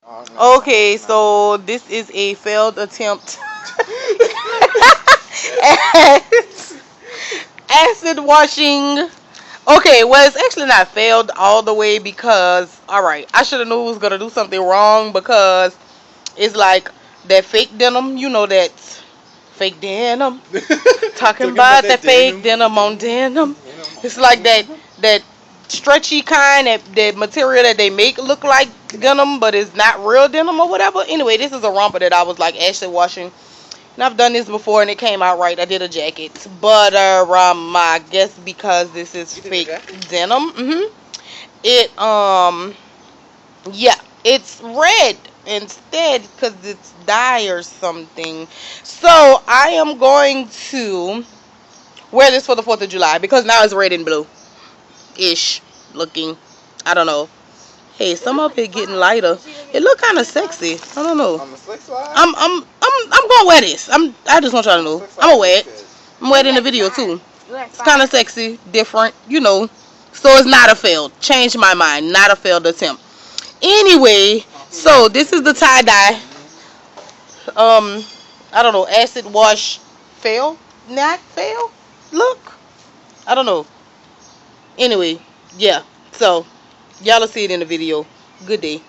Okay, so this is a failed attempt at acid washing. Okay, well, it's actually not failed all the way because, alright, I should have knew it was going to do something wrong because it's like that fake denim, you know, that fake denim. Talking about that fake denim on denim. It's like that stretchy kind, that material that they make look like denim, but it's not real denim or whatever. Anyway, this is a romper that I was like actually washing, and I've done this before and it came out right. I did a jacket, but I guess because this is fake denim, it yeah, it's red instead because it's dye or something. So I am going to wear this for the 4th of July because now it's red and blue ish looking. I don't know. Hey, some of it getting lighter. It look kind of sexy. I don't know. I'm gonna wear this. I just want y'all to know. I'm gonna wear it. I'm wearing it in the video too. It's kind of sexy, different, you know. So it's not a failed. Change my mind. Not a failed attempt. Anyway, so this is the tie dye. I don't know. Acid wash fail, not fail. Look, I don't know. Anyway, yeah. So y'all will see it in the video. Good day.